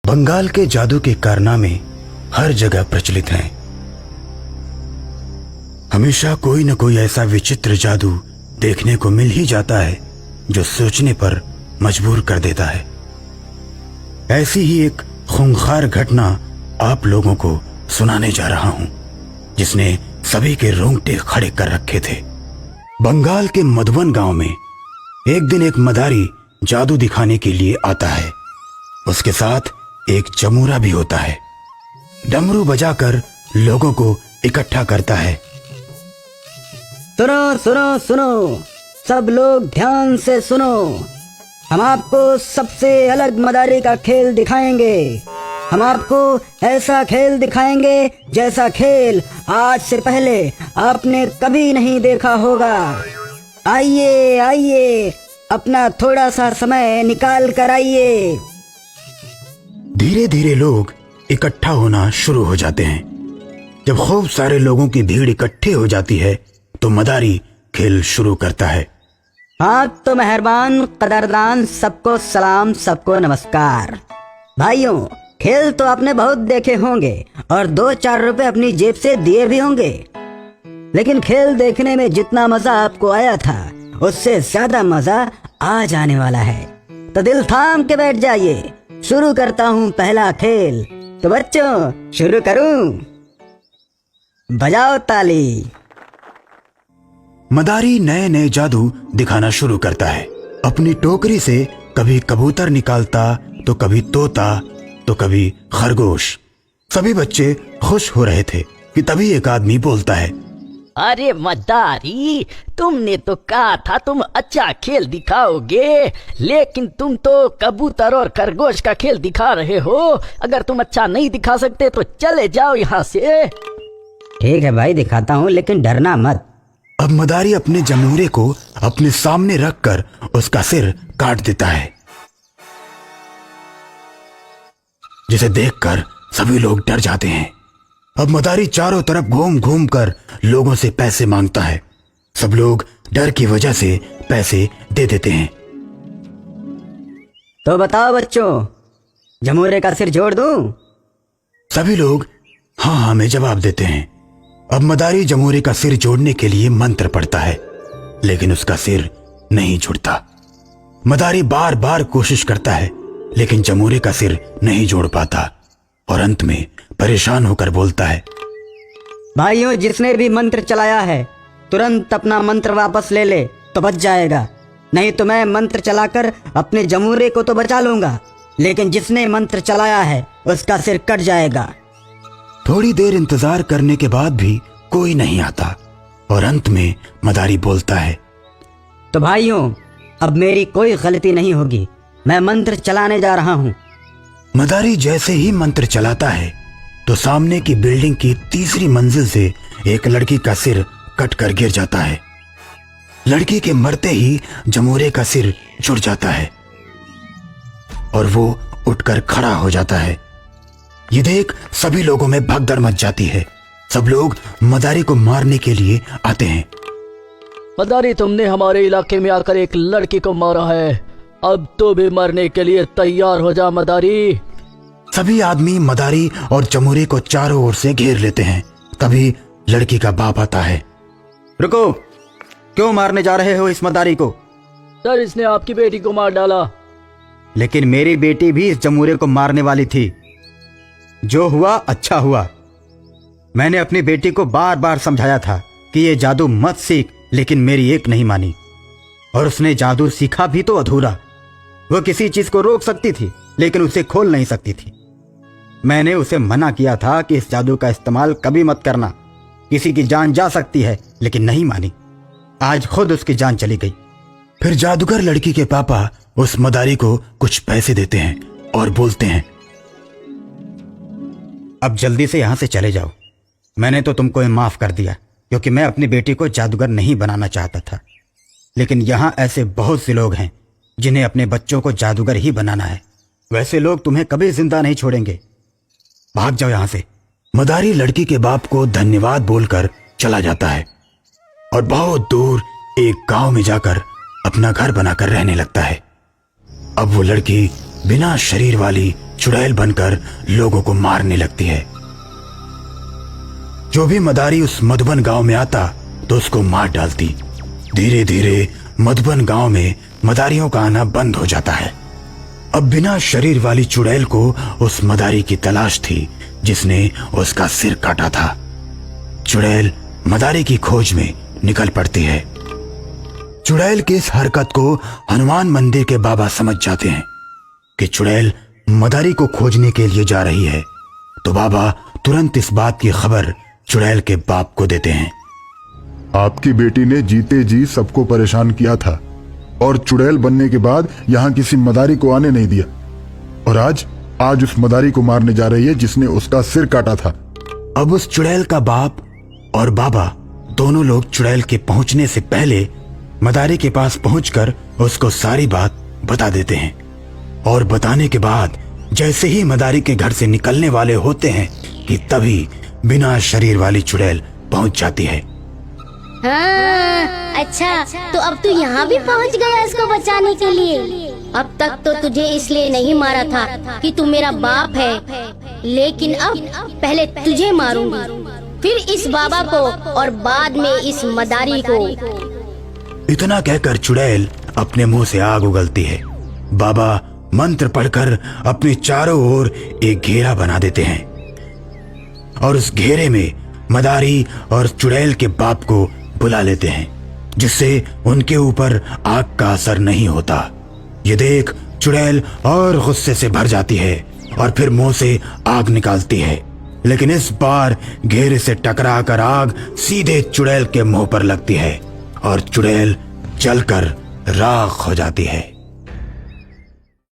बंगाल के जादू के कारनामे हर जगह प्रचलित हैं। हमेशा कोई न कोई ऐसा विचित्र जादू देखने को मिल ही जाता है जो सोचने पर मजबूर कर देता है। ऐसी ही एक खूंखार घटना आप लोगों को सुनाने जा रहा हूं, जिसने सभी के रोंगटे खड़े कर रखे थे। बंगाल के मधुबन गांव में एक दिन एक मदारी जादू दिखाने के लिए आता है। उसके साथ एक जमूरा भी होता है। डमरू बजाकर लोगों को इकट्ठा करता है। सुनो सुनो सुनो, सब लोग ध्यान से सुनो। हम आपको सबसे अलग मदारी का खेल दिखाएंगे। हम आपको ऐसा खेल दिखाएंगे जैसा खेल आज से पहले आपने कभी नहीं देखा होगा। आइए आइए, अपना थोड़ा सा समय निकाल कर आइए। धीरे धीरे लोग इकट्ठा होना शुरू हो जाते हैं। जब खूब सारे लोगों की भीड़ इकट्ठी हो जाती है तो मदारी खेल शुरू करता है। हाँ तो मेहरबान कदरदान, सबको सलाम, सबको नमस्कार। भाइयों, खेल तो आपने बहुत देखे होंगे और 2-4 रुपए अपनी जेब से दिए भी होंगे, लेकिन खेल देखने में जितना मजा आपको आया था उससे ज्यादा मजा आज आने वाला है। तो दिल थाम के बैठ जाइए। शुरू करता हूँ पहला खेल। तो बच्चों, शुरू करूं? बजाओ ताली। मदारी नए नए जादू दिखाना शुरू करता है। अपनी टोकरी से कभी कबूतर निकालता, तो कभी तोता, तो कभी खरगोश। सभी बच्चे खुश हो रहे थे कि तभी एक आदमी बोलता है, अरे मदारी, तुमने तो कहा था तुम अच्छा खेल दिखाओगे, लेकिन तुम तो कबूतर और खरगोश का खेल दिखा रहे हो। अगर तुम अच्छा नहीं दिखा सकते तो चले जाओ यहाँ से। ठीक है भाई, दिखाता हूँ, लेकिन डरना मत। अब मदारी अपने जमूरे को अपने सामने रखकर उसका सिर काट देता है, जिसे देखकर सभी लोग डर जाते हैं। अब मदारी चारों तरफ घूम घूम कर लोगों से पैसे मांगता है। सब लोग डर की वजह से पैसे दे देते हैं। तो बताओ बच्चों, जमूरे का सिर जोड़ दूं? सभी लोग हाँ हाँ में जवाब देते हैं। अब मदारी जमूरे का सिर जोड़ने के लिए मंत्र पढ़ता है, लेकिन उसका सिर नहीं जुड़ता। मदारी बार बार कोशिश करता है, लेकिन जमूरे का सिर नहीं जोड़ पाता और अंत में परेशान होकर बोलता है, भाइयों, जिसने भी मंत्र चलाया है तुरंत अपना मंत्र वापस ले ले तो बच जाएगा, नहीं तो मैं मंत्र चलाकर अपने जमूरे को तो बचा लूंगा, लेकिन जिसने मंत्र चलाया है उसका सिर कट जाएगा। थोड़ी देर इंतजार करने के बाद भी कोई नहीं आता और अंत में मदारी बोलता है, तो भाइयों, अब मेरी कोई गलती नहीं होगी, मैं मंत्र चलाने जा रहा हूँ। मदारी जैसे ही मंत्र चलाता है तो सामने की बिल्डिंग की तीसरी मंजिल से एक लड़की का सिर कट कर गिर जाता है। लड़की के मरते ही जमूरे का सिर जुड़ जाता है और वो उठकर खड़ा हो जाता है। ये देख सभी लोगों में भगदड़ मच जाती है। सब लोग मदारी को मारने के लिए आते हैं। मदारी, तुमने हमारे इलाके में आकर एक लड़की को मारा है, अब तो भी मरने के लिए तैयार हो जा मदारी। सभी आदमी मदारी और जमूरे को चारों ओर से घेर लेते हैं। तभी लड़की का बाप आता है। रुको, क्यों मारने जा रहे हो इस मदारी को? सर, इसने आपकी बेटी को मार डाला। लेकिन मेरी बेटी भी इस जमूरे को मारने वाली थी। जो हुआ अच्छा हुआ। मैंने अपनी बेटी को बार बार समझाया था कि ये जादू मत सीख, लेकिन मेरी एक नहीं मानी और उसने जादू सीखा भी तो अधूरा। वो किसी चीज को रोक सकती थी लेकिन उसे खोल नहीं सकती थी। मैंने उसे मना किया था कि इस जादू का इस्तेमाल कभी मत करना, किसी की जान जा सकती है, लेकिन नहीं मानी। आज खुद उसकी जान चली गई। फिर जादूगर लड़की के पापा उस मदारी को कुछ पैसे देते हैं और बोलते हैं, अब जल्दी से यहां से चले जाओ। मैंने तो तुमको माफ कर दिया क्योंकि मैं अपनी बेटी को जादूगर नहीं बनाना चाहता था, लेकिन यहां ऐसे बहुत से लोग हैं जिन्हें अपने बच्चों को जादूगर ही बनाना है। वैसे लोग तुम्हें कभी जिंदा नहीं छोड़ेंगे। भाग जाओ यहां से। मदारी लड़की के बाप को धन्यवाद बोलकर चला जाता है और बहुत दूर एक गांव में जाकर अपना घर बनाकर रहने लगता है। अब वो लड़की बिना शरीर वाली चुड़ैल बनकर लोगों को मारने लगती है। जो भी मदारी उस मधुबन गांव में आता तो उसको मार डालती। धीरे धीरे मधुबन गांव में मदारियों का आना बंद हो जाता है। अब बिना शरीर वाली चुड़ैल को उस मदारी की तलाश थी जिसने उसका सिर काटा था। चुड़ैल मदारी की खोज में निकल पड़ती है। चुड़ैल की इस हरकत को हनुमान मंदिर के बाबा समझ जाते हैं कि चुड़ैल मदारी को खोजने के लिए जा रही है, तो बाबा तुरंत इस बात की खबर चुड़ैल के बाप को देते हैं। आपकी बेटी ने जीते जी सबको परेशान किया था और चुड़ैल बनने के बाद यहाँ किसी मदारी को आने नहीं दिया, और आज उस मदारी को मारने जा रही है जिसने उसका सिर काटा था। अब उस चुड़ैल का बाप और बाबा दोनों लोग चुड़ैल के पहुंचने से पहले मदारी के पास पहुंचकर उसको सारी बात बता देते हैं। और बताने के बाद जैसे ही मदारी के घर से निकलने वाले होते हैं कि तभी बिना शरीर वाली चुड़ैल पहुंच जाती है। हाँ, अच्छा तो अब तू यहाँ भी पहुँच गया इसको बचाने के लिए। अब तक तो तुझे इसलिए नहीं मारा था कि तू मेरा बाप है, लेकिन अब पहले तुझे मारूंगी, फिर इस बाबा को और बाद में इस मदारी को। इतना कहकर चुड़ैल अपने मुंह से आग उगलती है। बाबा मंत्र पढ़कर अपने चारों ओर एक घेरा बना देते हैं और उस घेरे में मदारी और चुड़ैल के बाप को बुला लेते हैं, जिससे उनके ऊपर आग का असर नहीं होता। ये देख चुड़ैल और गुस्से से भर जाती है और फिर मुंह से आग निकालती है, लेकिन इस बार घेरे से टकराकर आग सीधे चुड़ैल के मुंह पर लगती है और चुड़ैल जलकर राख हो जाती है।